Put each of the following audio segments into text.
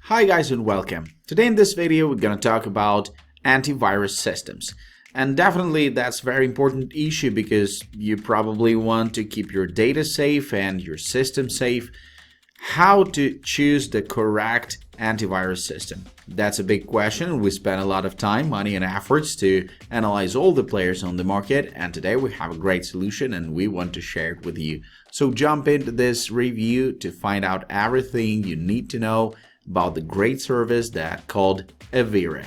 Hi guys and welcome. Today in this video we're going to talk about antivirus systems. And definitely that's a very important issue because you probably want to keep your data safe and your system safe. How to choose the correct antivirus system? That's a big question. We spend a lot of time, money and efforts to analyze all the players on the market, and today we have a great solution and we want to share it with you. So jump into this review to find out everything you need to know about the great service that called Avira.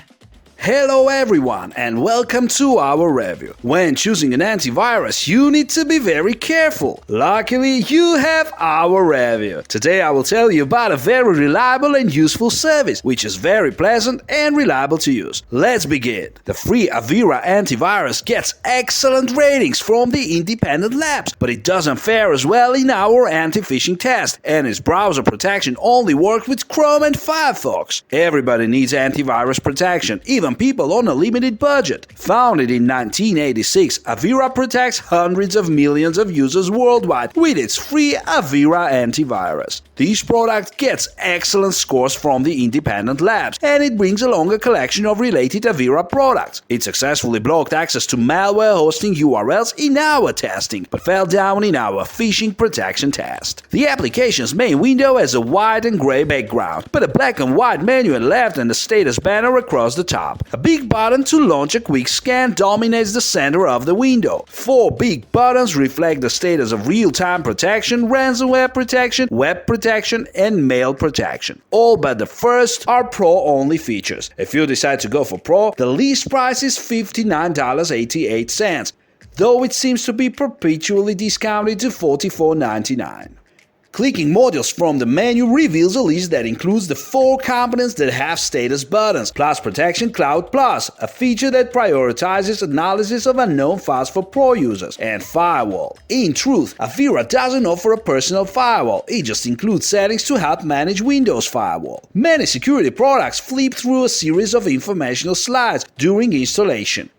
Hello everyone and welcome to our review. When choosing an antivirus, you need to be very careful. Luckily, you have our review. Today I will tell you about a very reliable and useful service, which is very pleasant and reliable to use. Let's begin. The free Avira Antivirus gets excellent ratings from the independent labs, but it doesn't fare as well in our anti-phishing test, and its browser protection only worked with Chrome and Firefox. Everybody needs antivirus protection, even people on a limited budget. Founded in 1986, Avira protects hundreds of millions of users worldwide with its free Avira Antivirus. This product gets excellent scores from the independent labs, and it brings along a collection of related Avira products. It successfully blocked access to malware-hosting URLs in our testing, but fell down in our phishing protection test. The application's main window has a white and gray background, but a black and white menu at left and a status banner across the top. A big button to launch a quick scan dominates the center of the window. 4 big buttons reflect the status of real-time protection, ransomware protection, web protection, and mail protection. All but the first are Pro-only features. If you decide to go for Pro, the least price is $59.88, though it seems to be perpetually discounted to $44.99. Clicking modules from the menu reveals a list that includes the 4 components that have status buttons, plus Protection Cloud Plus, a feature that prioritizes analysis of unknown files for Pro users, and Firewall. In truth, Avira doesn't offer a personal firewall, it just includes settings to help manage Windows Firewall. Many security products flip through a series of informational slides during installation,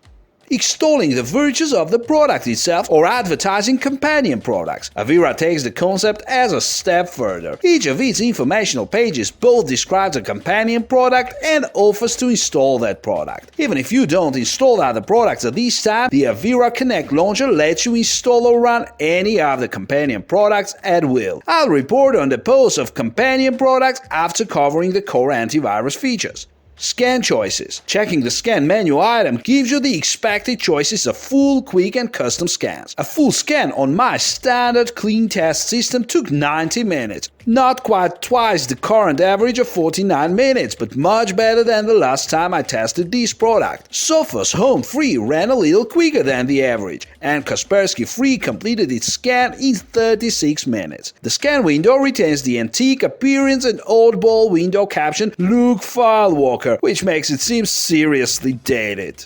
extolling the virtues of the product itself or advertising companion products. Avira takes the concept as a step further. Each of its informational pages both describes a companion product and offers to install that product. Even if you don't install other products at this time, the Avira Connect launcher lets you install or run any of the companion products at will. I'll report on the post of companion products after covering the core antivirus features. Scan choices. Checking the scan menu item gives you the expected choices of full, quick and custom scans. A full scan on my standard clean test system took 90 minutes. Not quite twice the current average of 49 minutes, but much better than the last time I tested this product. Sophos Home Free ran a little quicker than the average, and Kaspersky Free completed its scan in 36 minutes. The scan window retains the antique appearance and oddball window caption "Look File Walker," which makes it seem seriously dated.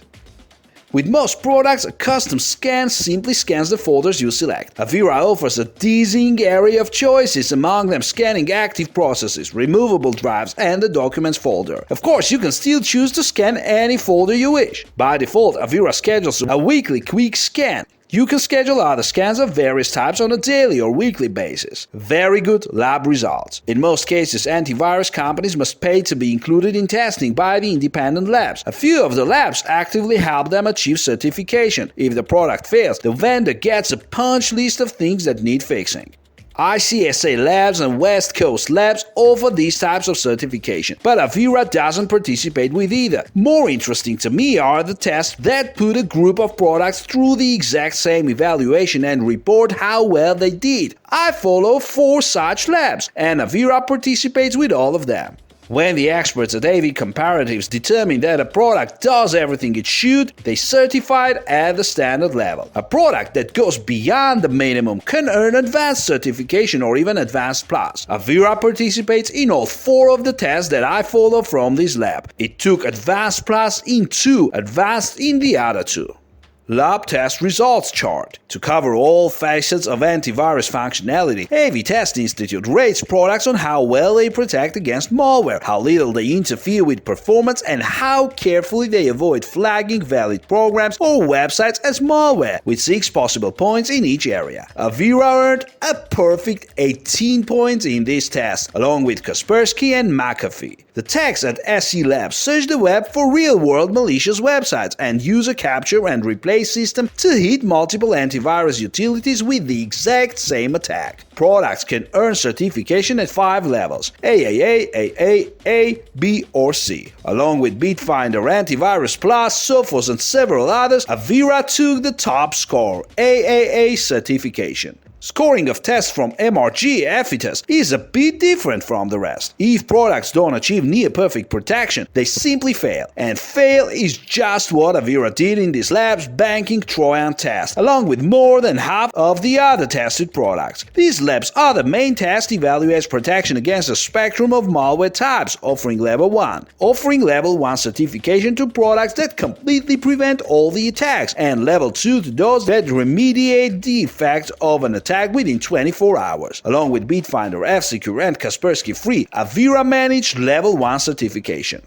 With most products, a custom scan simply scans the folders you select. Avira offers a dizzying array of choices, among them scanning active processes, removable drives, and the documents folder. Of course, you can still choose to scan any folder you wish. By default, Avira schedules a weekly quick scan. You can schedule other scans of various types on a daily or weekly basis. Very good lab results. In most cases, antivirus companies must pay to be included in testing by the independent labs. A few of the labs actively help them achieve certification. If the product fails, the vendor gets a punch list of things that need fixing. ICSA Labs and West Coast Labs offer these types of certification, but Avira doesn't participate with either. More interesting to me are the tests that put a group of products through the exact same evaluation and report how well they did. I follow 4 such labs, and Avira participates with all of them. When the experts at AV Comparatives determine that a product does everything it should, they certify it at the standard level. A product that goes beyond the minimum can earn advanced certification or even advanced plus. Avira participates in all 4 of the tests that I follow from this lab. It took advanced plus in 2, advanced in the other 2. Lab Test Results Chart. To cover all facets of antivirus functionality, AV Test Institute rates products on how well they protect against malware, how little they interfere with performance, and how carefully they avoid flagging valid programs or websites as malware, with 6 possible points in each area. Avira earned a perfect 18 points in this test, along with Kaspersky and McAfee. The techs at SE Labs search the web for real-world malicious websites and use a capture and replace system to hit multiple antivirus utilities with the exact same attack. Products can earn certification at 5 levels: AAA, AA, A, B, or C. Along with Bitfinder Antivirus Plus, Sophos, and several others, Avira took the top score, AAA certification. Scoring of tests from MRG Effitas is a bit different from the rest. If products don't achieve near-perfect protection, they simply fail. And fail is just what Avira did in this lab's banking Trojan test, along with more than half of the other tested products. These labs are the main test evaluates protection against a spectrum of malware types, offering level 1 certification to products that completely prevent all the attacks, and level 2 to those that remediate the effects of an attack within 24 hours. Along with Bitfinder, F-Secure, and Kaspersky Free, Avira managed level 1 certification.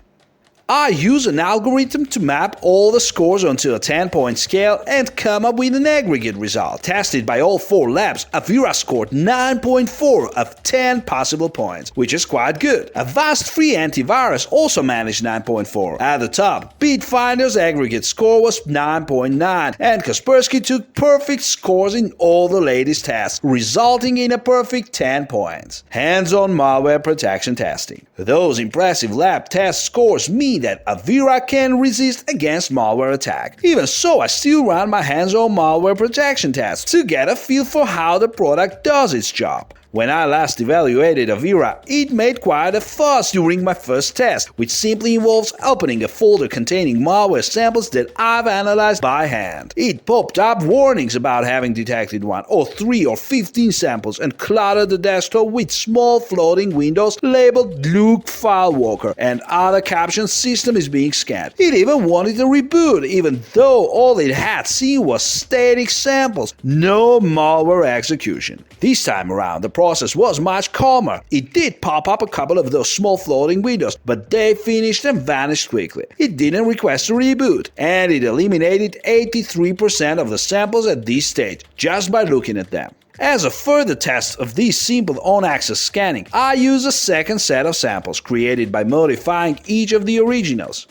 I use an algorithm to map all the scores onto a 10-point scale and come up with an aggregate result. Tested by all 4 labs, Avira scored 9.4 of 10 possible points, which is quite good. Avast Free Antivirus also managed 9.4. At the top, Bitfinder's aggregate score was 9.9, and Kaspersky took perfect scores in all the latest tests, resulting in a perfect 10 points. Hands-on malware protection testing. Those impressive lab test scores mean that Avira can resist against malware attack. Even so, I still run my hands-on malware protection tests to get a feel for how the product does its job. When I last evaluated Avira, it made quite a fuss during my first test, which simply involves opening a folder containing malware samples that I've analyzed by hand. It popped up warnings about having detected 1 or 3 or 15 samples and cluttered the desktop with small floating windows labeled Luke File Walker and other captions "System is being scanned." It even wanted a reboot, even though all it had seen was static samples, no malware execution. This time around, the process was much calmer. It did pop up a couple of those small floating windows, but they finished and vanished quickly. It didn't request a reboot, and it eliminated 83% of the samples at this stage, just by looking at them. As a further test of this simple on-access scanning, I use a second set of samples created by modifying each of the originals.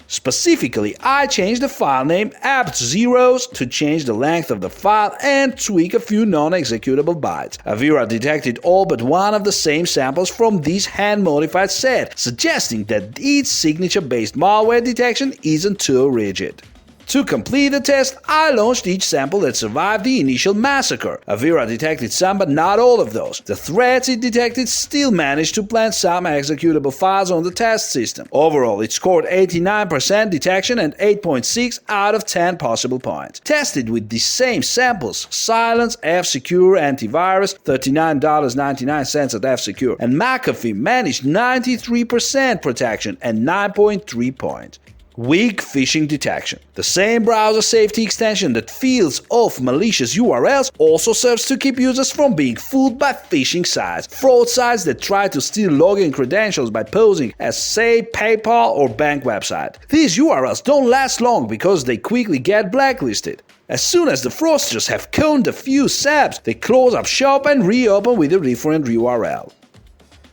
Specifically, I changed the file name apt0s to change the length of the file and tweak a few non-executable bytes. Avira detected all but one of the same samples from this hand-modified set, suggesting that its signature-based malware detection isn't too rigid. To complete the test, I launched each sample that survived the initial massacre. Avira detected some but not all of those. The threats it detected still managed to plant some executable files on the test system. Overall, it scored 89% detection and 8.6 out of 10 possible points. Tested with the same samples, Silence, F-Secure Antivirus, $39.99 at F-Secure, and McAfee managed 93% protection and 9.3 points. Weak phishing detection. The same browser safety extension that fields off malicious URLs also serves to keep users from being fooled by phishing sites, fraud sites that try to steal login credentials by posing as, say, PayPal or bank website. These URLs don't last long because they quickly get blacklisted. As soon as the fraudsters have coned a few sabs, they close up shop and reopen with a different URL.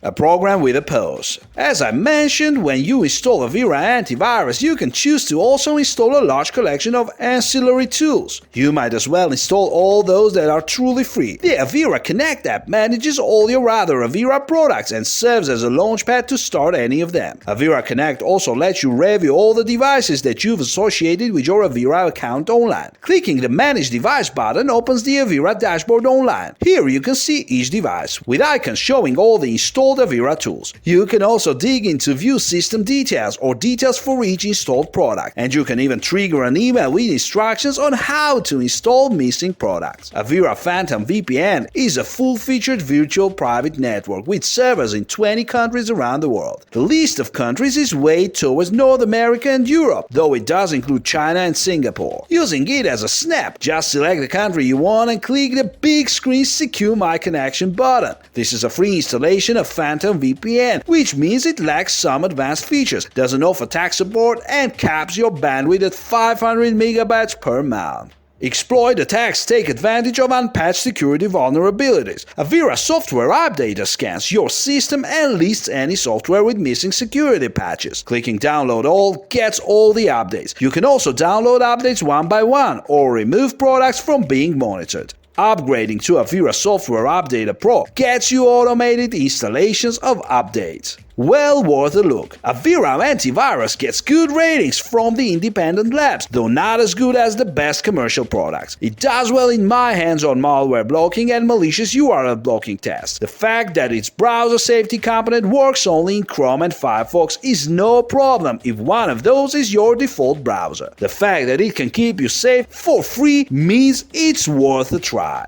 A program with a pause. As I mentioned, when you install Avira Antivirus, you can choose to also install a large collection of ancillary tools. You might as well install all those that are truly free. The Avira Connect app manages all your other Avira products and serves as a launchpad to start any of them. Avira Connect also lets you review all the devices that you've associated with your Avira account online. Clicking the Manage Device button opens the Avira dashboard online. Here you can see each device, with icons showing all the installed installed Avira tools. You can also dig in to view system details or details for each installed product, and you can even trigger an email with instructions on how to install missing products. Avira Phantom VPN is a full-featured virtual private network with servers in 20 countries around the world. The list of countries is weighed towards North America and Europe, though it does include China and Singapore. Using it as a snap, just select the country you want and click the big screen Secure My Connection button. This is a free installation of Phantom VPN, which means it lacks some advanced features, doesn't offer tech support, and caps your bandwidth at 500 megabytes per month. Exploit attacks take advantage of unpatched security vulnerabilities. Avira Software Updater scans your system and lists any software with missing security patches. Clicking Download All gets all the updates. You can also download updates one by one or remove products from being monitored. Upgrading to Avira Software Updater Pro gets you automated installations of updates. Well worth a look. Avira Antivirus gets good ratings from the independent labs, though not as good as the best commercial products. It does well in my hands-on malware blocking and malicious URL blocking tests. The fact that its browser safety component works only in Chrome and Firefox is no problem if one of those is your default browser. The fact that it can keep you safe for free means it's worth a try.